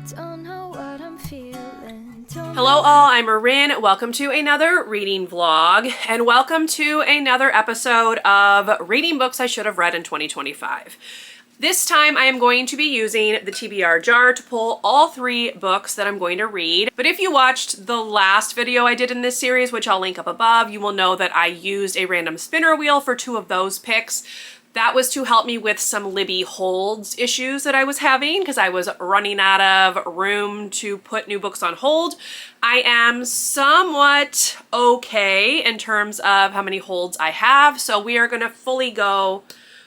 Don't know what I'm feeling. Hello all, I'm Marin. Welcome to another reading vlog and welcome to another episode of Reading Books I Should Have Read in 2025. This time I am going to be using the TBR jar to pull all three books that I'm going to read. But if you watched the last video I did in this series, which I'll link up above, you will know that I used a random spinner wheel for two of those picks. That was to help me with some Libby holds issues that I was having because I was running out of room to put new books on hold. I am somewhat okay in terms of how many holds I have, so we are going to fully go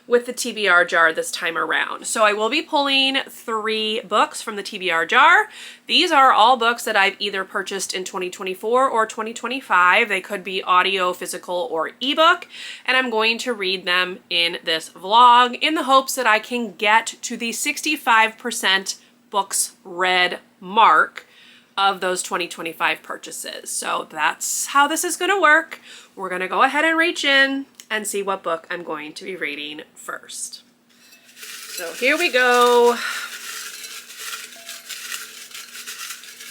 with the TBR jar this time around. So I will be pulling three books from the TBR jar. These are all books that I've either purchased in 2024 or 2025. They could be audio, physical, or ebook, and I'm going to read them in this vlog in the hopes that I can get to the 65% books read mark of those 2025 purchases. So that's how this is gonna work. We're gonna go ahead and reach in and see what book I'm going to be reading first. So here we go.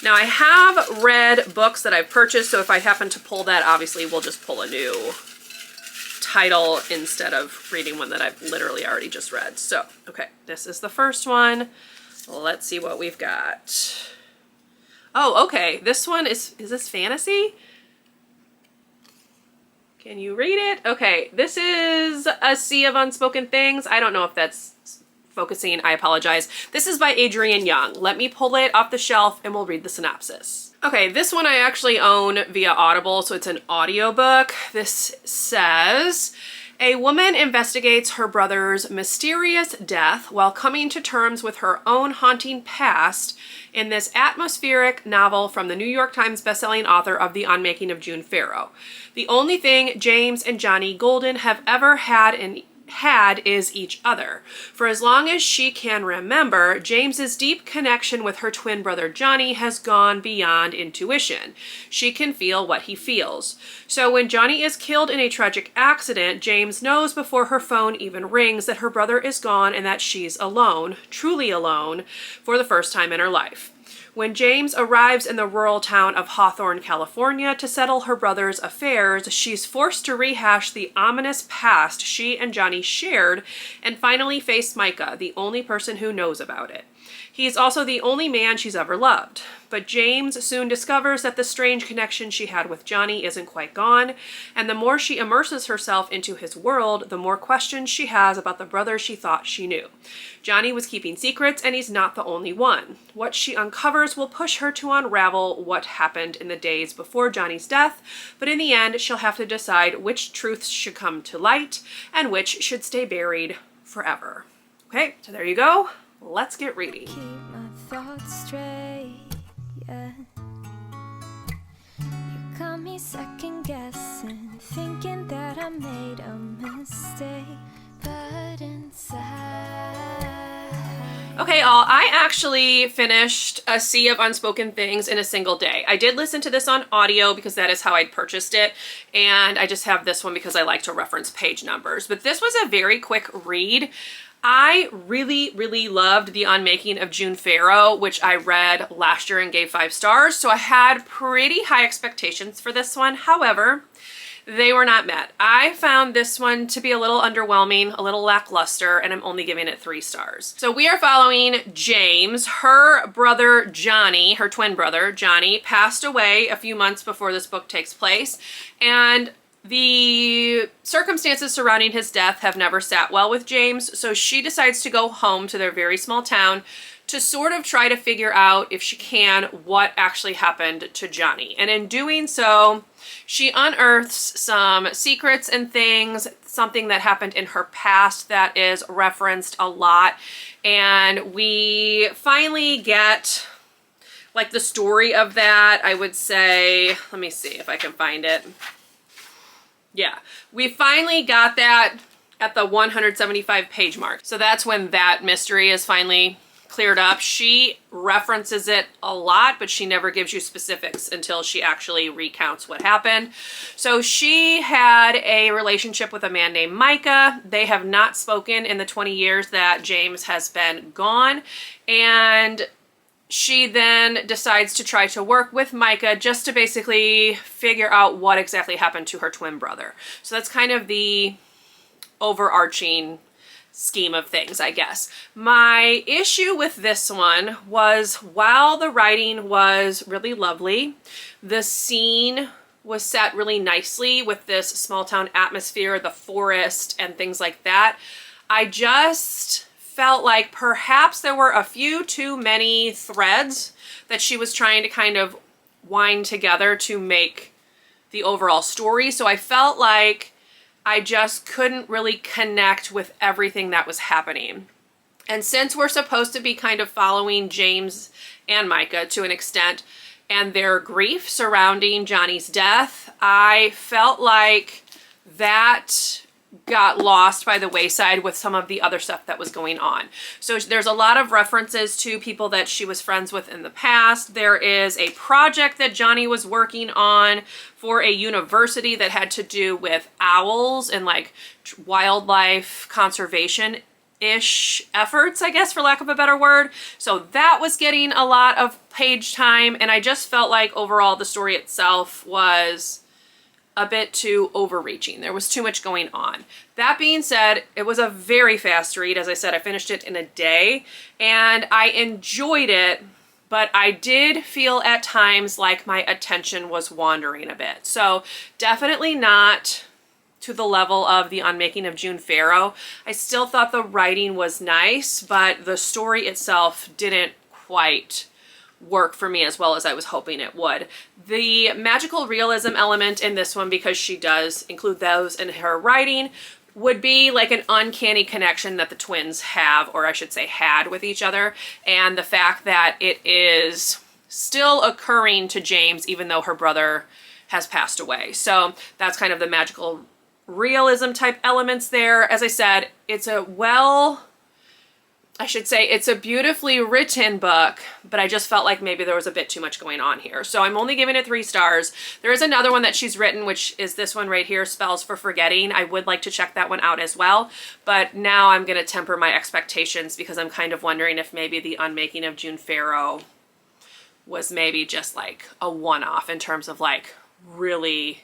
Now I have read books that I've purchased, so if I happen to pull that, obviously we'll just pull a new title instead of reading one that I've literally already just read. So, okay, this is the first one. Let's see what we've got. Oh, okay, this one is this fantasy? Can you read it? Okay, this is A Sea of Unspoken Things. I don't know if that's focusing, I apologize. This is by Adrienne Young. Let me pull it off the shelf and we'll read the synopsis. Okay, this one I actually own via Audible, so it's an audiobook. This says, a woman investigates her brother's mysterious death while coming to terms with her own haunting past in this atmospheric novel from the New York Times bestselling author of The Unmaking of June Farrow. The only thing James and Johnny Golden have ever had is each other. For as long as she can remember, James's deep connection with her twin brother Johnny has gone beyond intuition. She can feel what he feels. So when Johnny is killed in a tragic accident, James knows before her phone even rings that her brother is gone and that she's alone, truly alone, for the first time in her life. When James arrives in the rural town of Hawthorne, California to settle her brother's affairs, she's forced to rehash the ominous past she and Johnny shared and finally face Micah, the only person who knows about it. He's also the only man she's ever loved. But James soon discovers that the strange connection she had with Johnny isn't quite gone, and the more she immerses herself into his world, the more questions she has about the brother she thought she knew. Johnny was keeping secrets, and he's not the only one. What she uncovers will push her to unravel what happened in the days before Johnny's death, but in the end, she'll have to decide which truths should come to light and which should stay buried forever. Okay, so there you go. Let's get reading. Keep my thoughts straight, yeah. You got me second guessing, thinking that I made a mistake, but inside. Okay, all, I actually finished A Sea of Unspoken Things in a single day. I did listen to this on audio because that is how I'd purchased it, and I just have this one because I like to reference page numbers. But this was a very quick read. I really loved The Unmaking of June Farrow, which I read last year and gave 5 stars, so I had pretty high expectations for this one. However, they were not met. I found this one to be a little underwhelming, a little lackluster, and I'm only giving it 3 stars. So we are following James. Her brother Johnny, her twin brother Johnny, passed away a few months before this book takes place, and the circumstances surrounding his death have never sat well with James, so she decides to go home to their very small town to sort of try to figure out, if she can, what actually happened to Johnny. And in doing so, she unearths some secrets and things, something that happened in her past that is referenced a lot. And we finally get like the story of that, I would say. Let me see if I can find it. Yeah, we finally got that at the 175 page mark. So that's when that mystery is finally cleared up. She references it a lot, but she never gives you specifics until she actually recounts what happened. So she had a relationship with a man named Micah. They have not spoken in the 20 years that James has been gone. And she then decides to try to work with Micah just to basically figure out what exactly happened to her twin brother. So that's kind of the overarching scheme of things, I guess. My issue with this one was, while the writing was really lovely, the scene was set really nicely with this small town atmosphere, the forest and things like that. I just felt like perhaps there were a few too many threads that she was trying to kind of wind together to make the overall story. So I felt like I just couldn't really connect with everything that was happening. And since we're supposed to be kind of following James and Micah to an extent, and their grief surrounding Johnny's death, I felt like that got lost by the wayside with some of the other stuff that was going on. So there's a lot of references to people that she was friends with in the past. There is a project that Johnny was working on for a university that had to do with owls and like wildlife conservation-ish efforts, I guess, for lack of a better word. So that was getting a lot of page time, and I just felt like overall the story itself was a bit too overreaching. There was too much going on. That being said, it was a very fast read. As I said, I finished it in a day and I enjoyed it, but I did feel at times like my attention was wandering a bit. So definitely not to the level of The Unmaking of June Farrow. I still thought the writing was nice, but the story itself didn't quite work for me as well as I was hoping it would. The magical realism element in this one, because she does include those in her writing, would be like an uncanny connection that the twins have, or I should say had, with each other, and the fact that it is still occurring to James even though her brother has passed away. So that's kind of the magical realism type elements there. As I said, it's a it's a beautifully written book, but I just felt like maybe there was a bit too much going on here. So I'm only giving it 3 stars. There is another one that she's written, which is this one right here, Spells for Forgetting. I would like to check that one out as well, but now I'm going to temper my expectations because I'm kind of wondering if maybe The Unmaking of June Farrow was maybe just like a one-off in terms of like really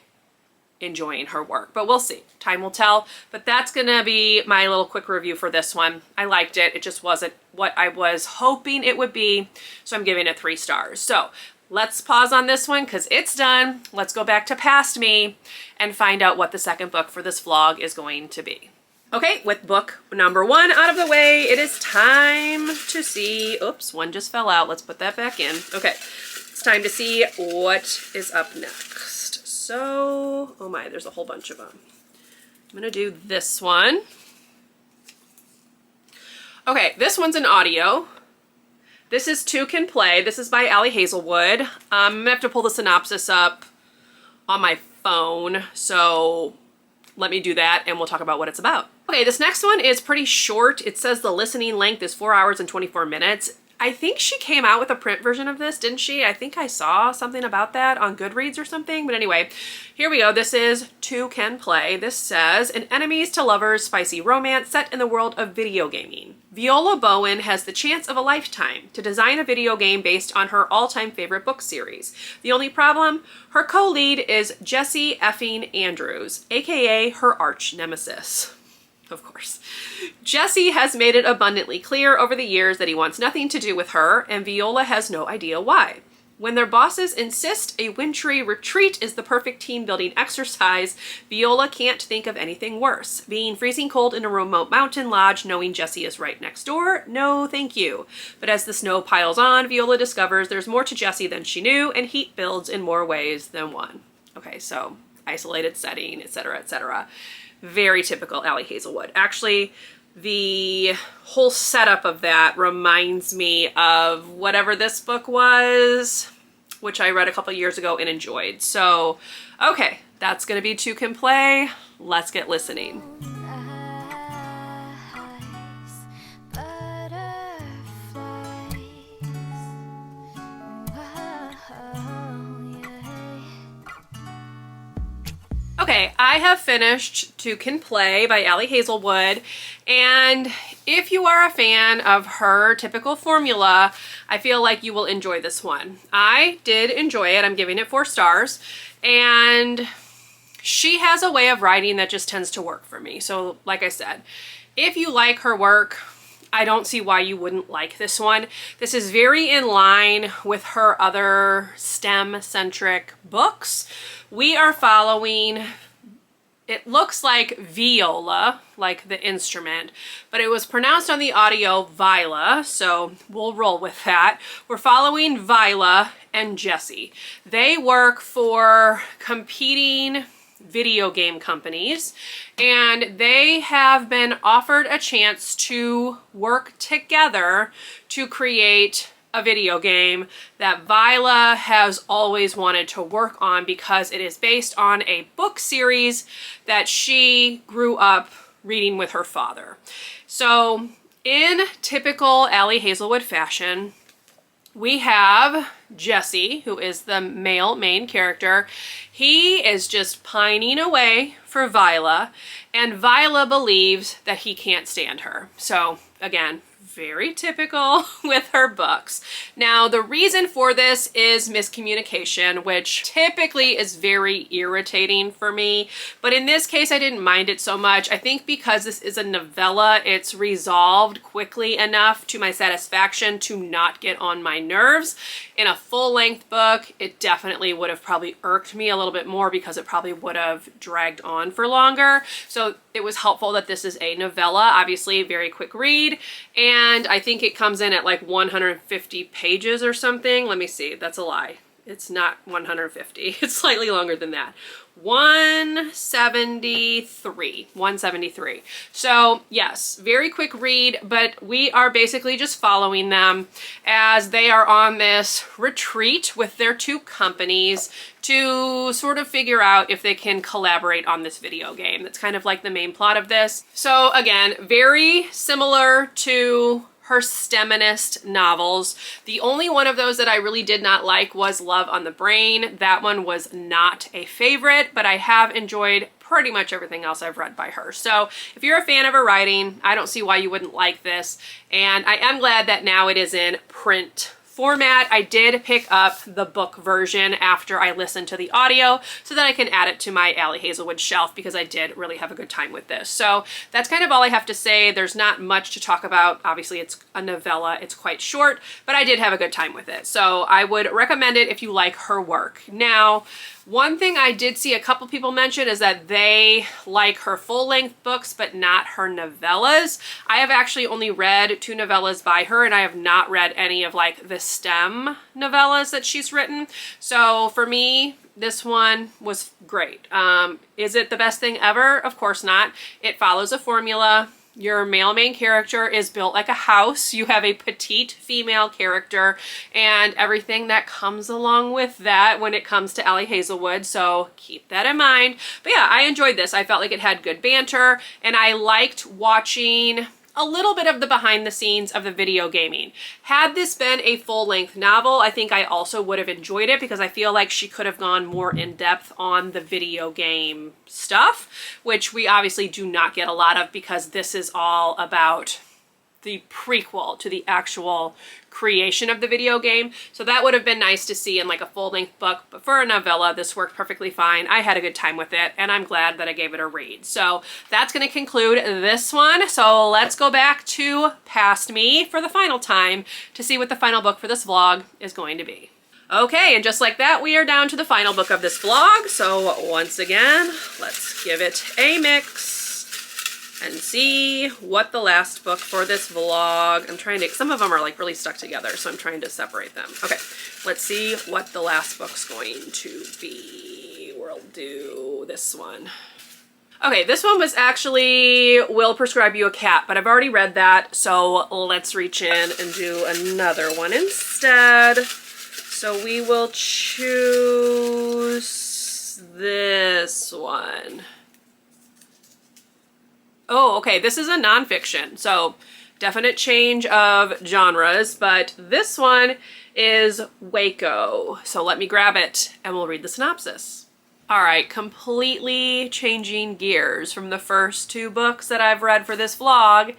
enjoying her work, but we'll see. Time will tell. But that's gonna be my little quick review for this one. I liked it. It just wasn't what I was hoping it would be, so I'm giving it 3 stars. So let's pause on this one because it's done. Let's go back to Past Me and find out what the second book for this vlog is going to be. Okay, with book number 1 out of the way, it is time to see, oops, one just fell out. Let's put that back in. Okay, it's time to see what is up next. So, oh my, there's a whole bunch of them. I'm gonna do this one. Okay, this one's an audio. This is Two Can Play. This is by Allie Hazelwood. I'm gonna have to pull the synopsis up on my phone, so let me do that and we'll talk about what it's about. Okay, this next one is pretty short. It says the listening length is 4 hours and 24 minutes. I think she came out with a print version of this, didn't she? I think I saw something about that on Goodreads or something. But anyway, here we go. This is Two Can Play. This says, an enemies to lovers spicy romance set in the world of video gaming. Viola Bowen has the chance of a lifetime to design a video game based on her all-time favorite book series. The only problem? Her co-lead is Jesse effing Andrews, aka her arch nemesis. Of course. Jesse has made it abundantly clear over the years that he wants nothing to do with her, and Viola has no idea why. When their bosses insist a wintry retreat is the perfect team-building exercise, Viola can't think of anything worse. Being freezing cold in a remote mountain lodge knowing Jesse is right next door? No, thank you. But as the snow piles on, Viola discovers there's more to Jesse than she knew, and heat builds in more ways than one. Okay, so isolated setting, etc., etc. Very typical Allie Hazelwood. Actually, the whole setup of that reminds me of whatever this book was, which I read a couple years ago and enjoyed. So, okay, that's gonna be Two Can Play. Let's get listening. Okay, I have finished Two Can Play by Allie Hazelwood, and if you are a fan of her typical formula, I feel like you will enjoy this one. I did enjoy it. I'm giving it 4 stars. And she has a way of writing that just tends to work for me. So like I said, if you like her work, I don't see why you wouldn't like this one. This is very in line with her other STEM-centric books. We are following, it looks like viola, like the instrument, but it was pronounced on the audio viola, so we'll roll with that. We're following Viola and Jesse. They work for competing video game companies, and they have been offered a chance to work together to create a video game that Viola has always wanted to work on because it is based on a book series that she grew up reading with her father. So in typical Allie Hazelwood fashion, we have Jesse, who is the male main character. He is just pining away for Viola, and Viola believes that he can't stand her. So again, very typical with her books. Now, the reason for this is miscommunication, which typically is very irritating for me, but in this case, I didn't mind it so much. I think because this is a novella, it's resolved quickly enough to my satisfaction to not get on my nerves. In a full-length book, it definitely would have probably irked me a little bit more because it probably would have dragged on for longer. So it was helpful that this is a novella, obviously a very quick read, and I think it comes in at like 150 pages or something. Let me see, that's a lie. It's not 150, it's slightly longer than that. 173. So yes, very quick read, but we are basically just following them as they are on this retreat with their 2 companies to sort of figure out if they can collaborate on this video game. That's kind of like the main plot of this. So again, very similar to her STEMinist novels. The only one of those that I really did not like was Love on the Brain. That one was not a favorite, but I have enjoyed pretty much everything else I've read by her. So if you're a fan of her writing, I don't see why you wouldn't like this. And I am glad that now it is in print format. I did pick up the book version after I listened to the audio so that I can add it to my Allie Hazelwood shelf because I did really have a good time with this. So that's kind of all I have to say. There's not much to talk about. Obviously, it's a novella. It's quite short, but I did have a good time with it. So I would recommend it if you like her work. Now, one thing I did see a couple people mention is that they like her full-length books, but not her novellas. I have actually only read 2 novellas by her, and I have not read any of like the STEM novellas that she's written. So for me, this one was great. Is it the best thing ever? Of course not. It follows a formula. Your male main character is built like a house. You have a petite female character and everything that comes along with that when it comes to Allie Hazelwood, so keep that in mind. But yeah, I enjoyed this. I felt like it had good banter, and I liked watching a little bit of the behind the scenes of the video gaming. Had this been a full-length novel, I think I also would have enjoyed it because I feel like she could have gone more in depth on the video game stuff, which we obviously do not get a lot of because this is all about the prequel to the actual creation of the video game. So that would have been nice to see in like a full-length book, but for a novella, this worked perfectly fine. I had a good time with it, and I'm glad that I gave it a read. So that's going to conclude this one. So let's go back to Past Me for the final time to see what the final book for this vlog is going to be. Okay, and just like that, we are down to the final book of this vlog. So once again, let's give it a mix and see what the last book for this vlog. I'm trying to, some of them are like really stuck together, so I'm trying to separate them. Okay, let's see what the last book's going to be. We'll do this one. Okay, this one was actually Will Prescribe You a Cat, but I've already read that, so let's reach in and do another one instead. So we will choose this one. Oh, okay, this is a nonfiction, so definite change of genres, but this one is Waco. So let me grab it and we'll read the synopsis. All right, completely changing gears from the first 2 books that I've read for this vlog.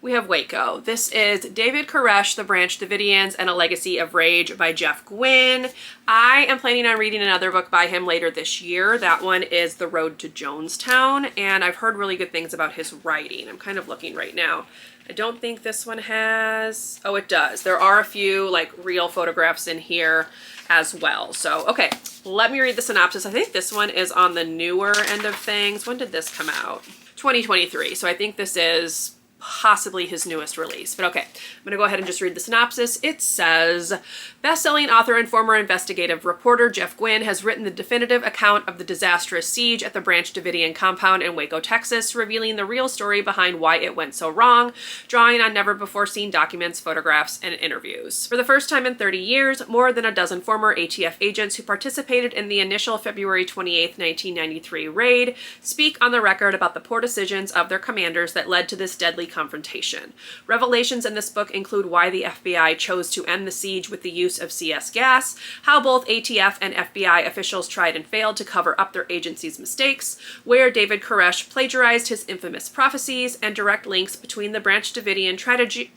we have Waco. This is David Koresh, The Branch Davidians, and a Legacy of Rage by Jeff Gwynne. I am planning on reading another book by him later this year. That one is The Road to Jonestown, and I've heard really good things about his writing. I'm kind of looking right now. I don't think this one has... Oh, it does. There are a few like real photographs in here as well. So, okay, let me read the synopsis. I think this one is on the newer end of things. When did this come out? 2023. So I think this is possibly his newest release. But okay, I'm going to go ahead and just read the synopsis. It says, best-selling author and former investigative reporter Jeff Gwynne has written the definitive account of the disastrous siege at the Branch Davidian compound in Waco, Texas, revealing the real story behind why it went so wrong, drawing on never-before-seen documents, photographs, and interviews. For the first time in 30 years, more than a dozen former ATF agents who participated in the initial February 28, 1993 raid speak on the record about the poor decisions of their commanders that led to this deadly confrontation. Revelations in this book include why the FBI chose to end the siege with the use of CS gas, how both ATF and FBI officials tried and failed to cover up their agency's mistakes, where David Koresh plagiarized his infamous prophecies, and direct links between the Branch Davidian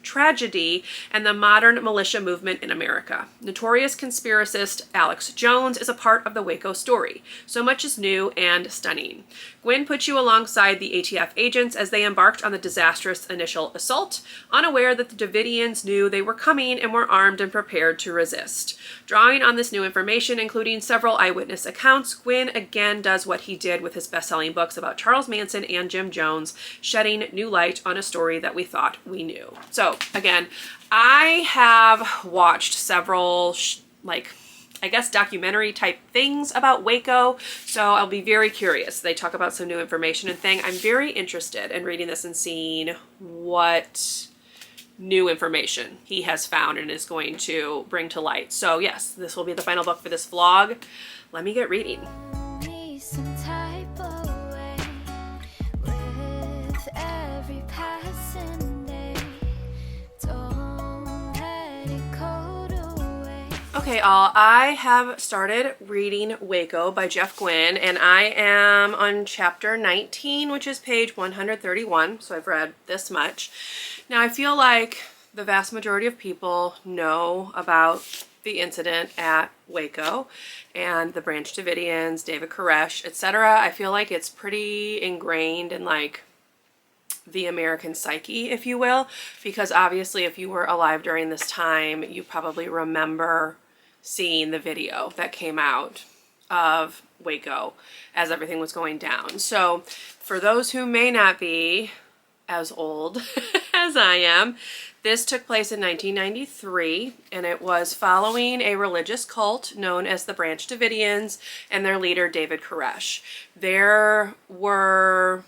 tragedy and the modern militia movement in America. Notorious conspiracist Alex Jones is a part of the Waco story. So much is new and stunning. Gwynne puts you alongside the ATF agents as they embarked on the disastrous initial assault, unaware that the Davidians knew they were coming and were armed and prepared to resist. Drawing on this new information, including several eyewitness accounts, Gwynne again does what he did with his best-selling books about Charles Manson and Jim Jones, shedding new light on a story that we thought we knew. So again, I have watched several I guess documentary type things about Waco, so I'll be very curious. They talk about some new information and thing. I'm very interested in reading this and seeing what new information he has found and is going to bring to light. So yes, this will be the final book for this vlog. Let me get reading. Me some type of way with every passing day. Don't let it go away. Okay, all, I have started reading Waco by Jeff Gwynne, and I am on chapter 19, which is page 131, so I've read this much. Now, I feel like the vast majority of people know about the incident at Waco and the Branch Davidians, David Koresh, etc. I feel like it's pretty ingrained in like the American psyche, if you will, because obviously if you were alive during this time, you probably remember seeing the video that came out of Waco as everything was going down. So for those who may not be as old as I am, this took place in 1993, and it was following a religious cult known as the Branch Davidians and their leader, David Koresh. There were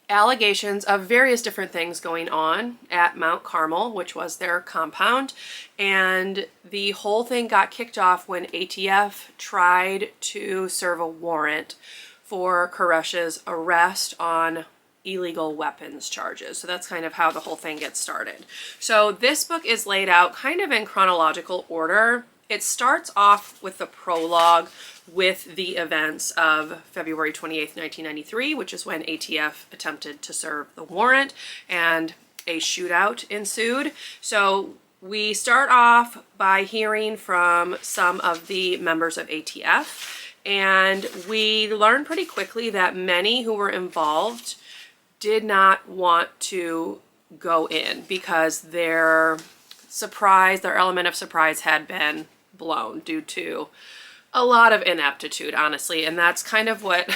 allegations of various different things going on at Mount Carmel, which was their compound, and the whole thing got kicked off when ATF tried to serve a warrant for Koresh's arrest on illegal weapons charges. So that's kind of how the whole thing gets started. So this book is laid out kind of in chronological order. It starts off with the prologue with the events of February 28th, 1993, which is when ATF attempted to serve the warrant and a shootout ensued. So we start off by hearing from some of the members of ATF, and we learn pretty quickly that many who were involved did not want to go in because their element of surprise had been blown due to a lot of ineptitude, honestly, and that's kind of what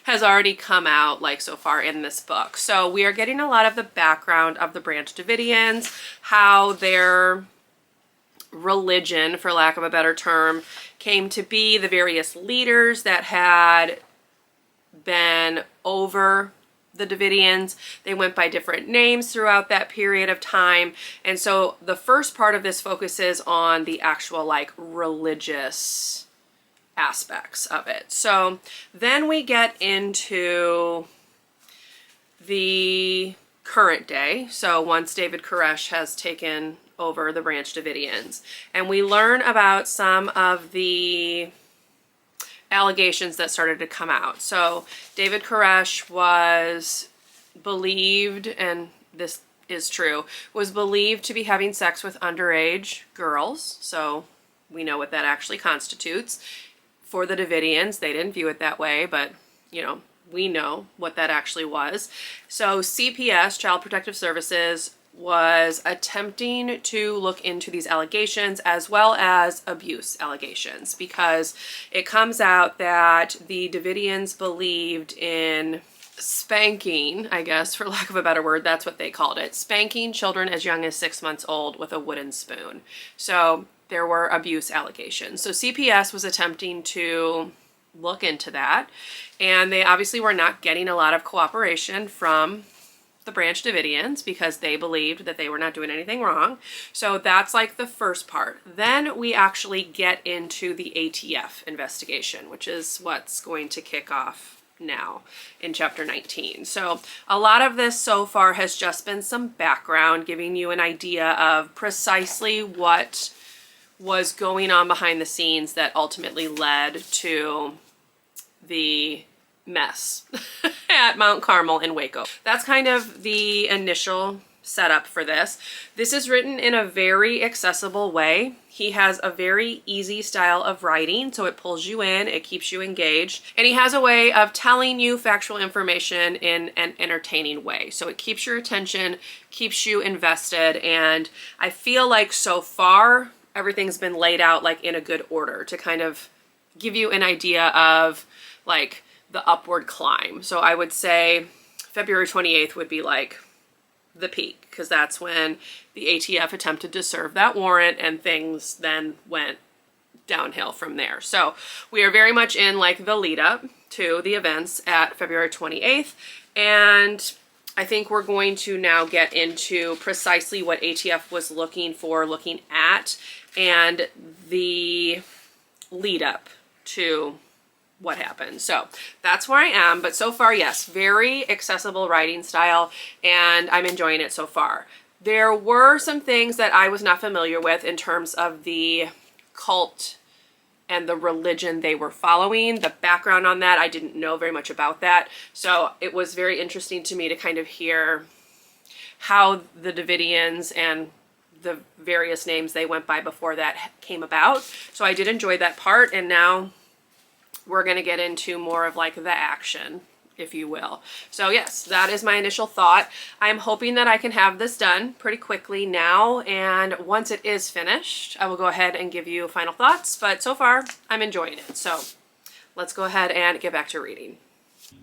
has already come out like so far in this book. So we are getting a lot of the background of the Branch Davidians, how their religion, for lack of a better term, came to be, the various leaders that had been over the Davidians. They went by different names throughout that period of time. And so the first part of this focuses on the actual like religious aspects of it. So then we get into the current day. So once David Koresh has taken over the Branch Davidians, and we learn about some of the allegations that started to come out. So David Koresh was believed and this is true, was believed to be having sex with underage girls. So we know what that actually constitutes. For the Davidians, they didn't view it that way, but you know, we know what that actually was. So CPS, Child Protective Services, was attempting to look into these allegations as well as abuse allegations, because it comes out that the Davidians believed in spanking, I guess, for lack of a better word, that's what they called it, spanking children as young as 6 months old with a wooden spoon. So there were abuse allegations. So CPS was attempting to look into that, and they obviously were not getting a lot of cooperation from the Branch Davidians because they believed that they were not doing anything wrong. So that's like the first part. Then we actually get into the ATF investigation, which is what's going to kick off now in chapter 19. So a lot of this so far has just been some background, giving you an idea of precisely what was going on behind the scenes that ultimately led to the mess at Mount Carmel in Waco. That's kind of the initial setup for this. This is written in a very accessible way. He has a very easy style of writing, so it pulls you in, it keeps you engaged, and he has a way of telling you factual information in an entertaining way. So it keeps your attention, keeps you invested, and I feel like so far everything's been laid out like in a good order to kind of give you an idea of like the upward climb. So I would say February 28th would be like the peak, because that's when the ATF attempted to serve that warrant and things then went downhill from there. So we are very much in like the lead up to the events at February 28th. And I think we're going to now get into precisely what ATF was looking at, and the lead up to what happened. So that's where I am. But so far, yes, very accessible writing style, and I'm enjoying it so far. There were some things that I was not familiar with in terms of the cult and the religion they were following. The background on that, I didn't know very much about that. So it was very interesting to me to kind of hear how the Davidians and the various names they went by before that came about. So I did enjoy that part, and now we're going to get into more of like the action, if you will. So yes, that is my initial thought. I'm hoping that I can have this done pretty quickly now, and once it is finished, I will go ahead and give you final thoughts, but so far I'm enjoying it. So let's go ahead and get back to reading.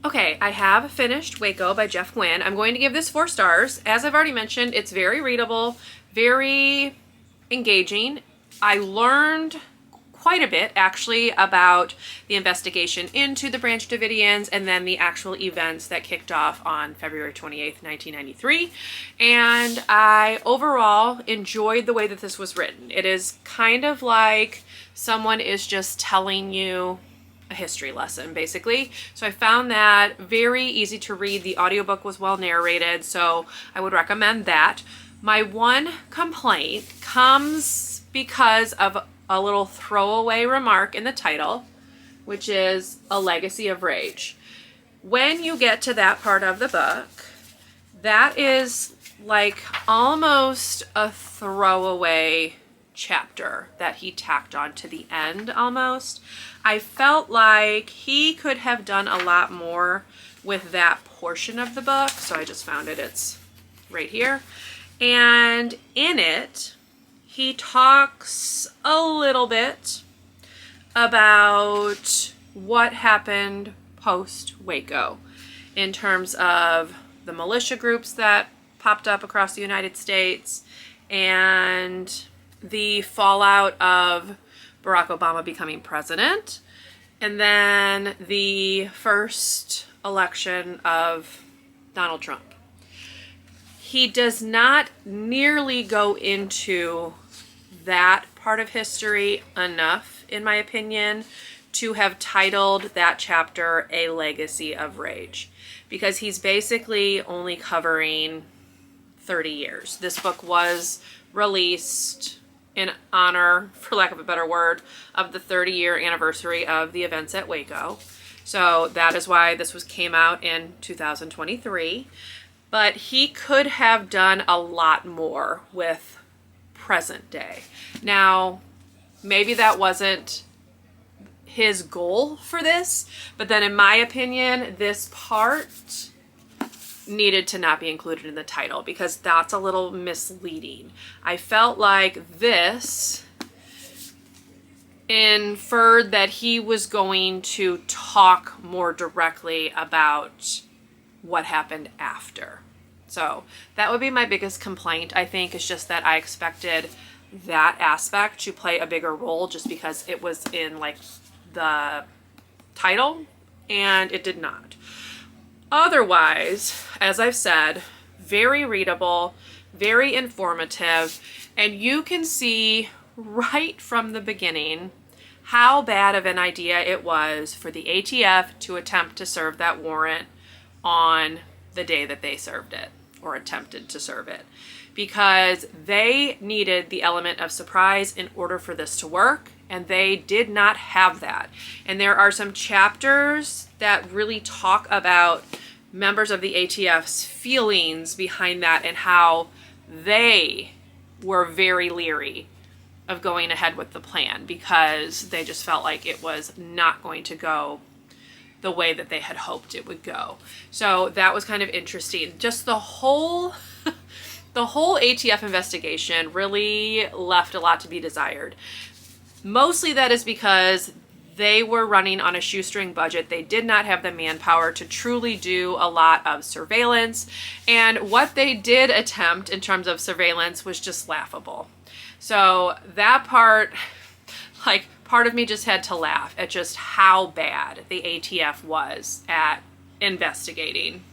Okay, I have finished Waco by Jeff Gwynne. I'm going to give this 4 stars. As I've already mentioned, it's very readable, very engaging. I learned quite a bit actually about the investigation into the Branch Davidians and then the actual events that kicked off on February 28th, 1993. And I overall enjoyed the way that this was written. It is kind of like someone is just telling you a history lesson, basically. So I found that very easy to read. The audiobook was well narrated, so I would recommend that. My one complaint comes because of a little throwaway remark in the title, which is A Legacy of Rage. When you get to that part of the book, that is like almost a throwaway chapter that he tacked on to the end almost. I felt like he could have done a lot more with that portion of the book, so I just found it. It's right here. And in it, he talks a little bit about what happened post-Waco in terms of the militia groups that popped up across the United States and the fallout of Barack Obama becoming president, and then the first election of Donald Trump. He does not nearly go into that part of history enough, in my opinion, to have titled that chapter A Legacy of Rage, because he's basically only covering 30 years. This book was released in honor, for lack of a better word, of the 30-year anniversary of the events at Waco. So that is why this came out in 2023. but he could have done a lot more with present day. Now, maybe that wasn't his goal for this, but then in my opinion, this part needed to not be included in the title because that's a little misleading. I felt like this inferred that he was going to talk more directly about what happened after. So that would be my biggest complaint, I think, is just that I expected that aspect to play a bigger role just because it was in like the title, and it did not. Otherwise, as I've said, very readable, very informative, and you can see right from the beginning how bad of an idea it was for the ATF to attempt to serve that warrant on the day that they served it, or attempted to serve it, because they needed the element of surprise in order for this to work, and they did not have that. And there are some chapters that really talk about members of the ATF's feelings behind that and how they were very leery of going ahead with the plan because they just felt like it was not going to go the way that they had hoped it would go. So that was kind of interesting. Just the whole ATF investigation really left a lot to be desired. Mostly that is because they were running on a shoestring budget. They did not have the manpower to truly do a lot of surveillance. And what they did attempt in terms of surveillance was just laughable. So that part, like, part of me just had to laugh at just how bad the ATF was at investigating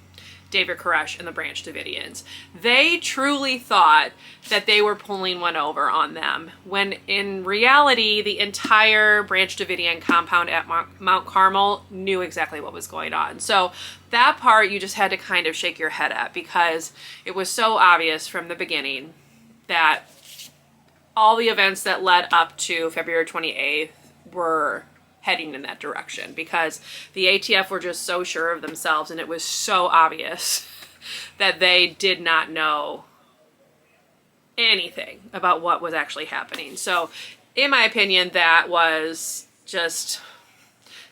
David Koresh and the Branch Davidians. They truly thought that they were pulling one over on them, when in reality, the entire Branch Davidian compound at Mount Carmel knew exactly what was going on. So that part you just had to kind of shake your head at, because it was so obvious from the beginning that all the events that led up to February 28th were heading in that direction, because the ATF were just so sure of themselves, and it was so obvious that they did not know anything about what was actually happening. So in my opinion, that was just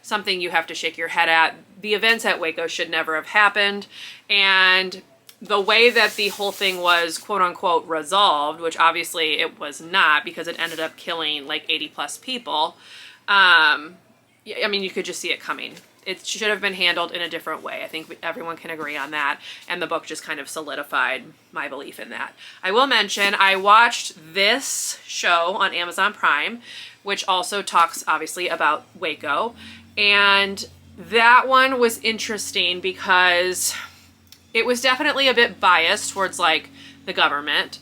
something you have to shake your head at. The events at Waco should never have happened, and the way that the whole thing was quote unquote resolved, which obviously it was not, because it ended up killing like 80 plus people. I mean, you could just see it coming. It should have been handled in a different way. I think everyone can agree on that. And the book just kind of solidified my belief in that. I will mention, I watched this show on Amazon Prime, which also talks obviously about Waco. And that one was interesting because it was definitely a bit biased towards like the government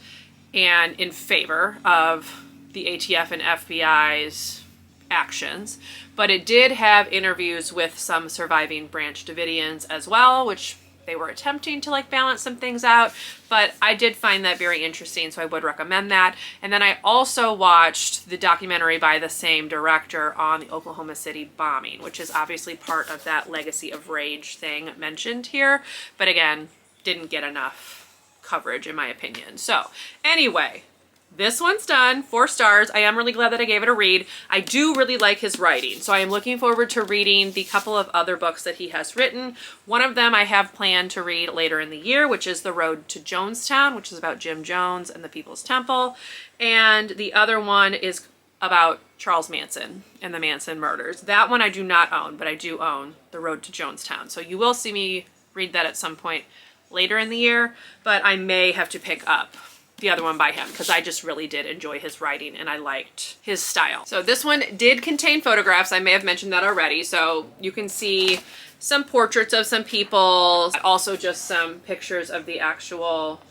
and in favor of the ATF and FBI's actions, but it did have interviews with some surviving Branch Davidians as well, which they were attempting to like balance some things out, but I did find that very interesting, so I would recommend that. And then I also watched the documentary by the same director on the Oklahoma City bombing, which is obviously part of that Legacy of Rage thing mentioned here, but again, didn't get enough coverage in my opinion. So anyway, this one's done, 4 stars. I am really glad that I gave it a read. I do really like his writing, so I am looking forward to reading the couple of other books that he has written. One of them I have planned to read later in the year, which is The Road to Jonestown, which is about Jim Jones and the People's Temple. And the other one is about Charles Manson and the Manson murders. That one I do not own, but I do own The Road to Jonestown. So you will see me read that at some point later in the year, but I may have to pick up the other one by him because I just really did enjoy his writing and I liked his style. So this one did contain photographs. I may have mentioned that already. So you can see some portraits of some people, also just some pictures of the actual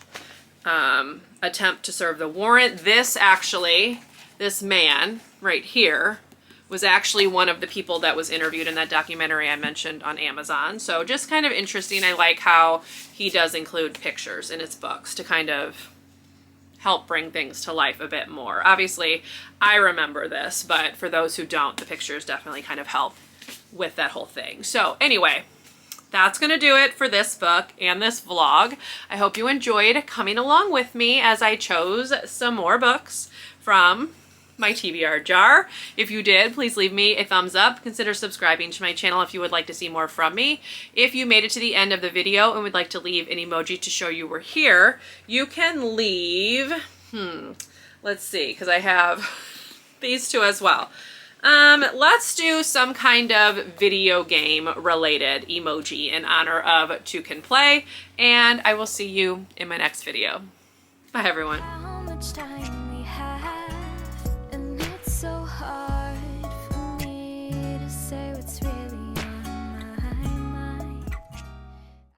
attempt to serve the warrant. This man right here was actually one of the people that was interviewed in that documentary I mentioned on Amazon. So just kind of interesting. I like how he does include pictures in his books to kind of help bring things to life a bit more. Obviously, I remember this, but for those who don't, the pictures definitely kind of help with that whole thing. So anyway, that's going to do it for this book and this vlog. I hope you enjoyed coming along with me as I chose some more books from my TBR jar. If you did, please leave me a thumbs up. Consider subscribing to my channel if you would like to see more from me. If you made it to the end of the video and would like to leave an emoji to show you were here, you can leave, let's see, because I have these two as well. Let's do some kind of video game related emoji in honor of Two Can Play, and I will see you in my next video. Bye everyone. How much time we had.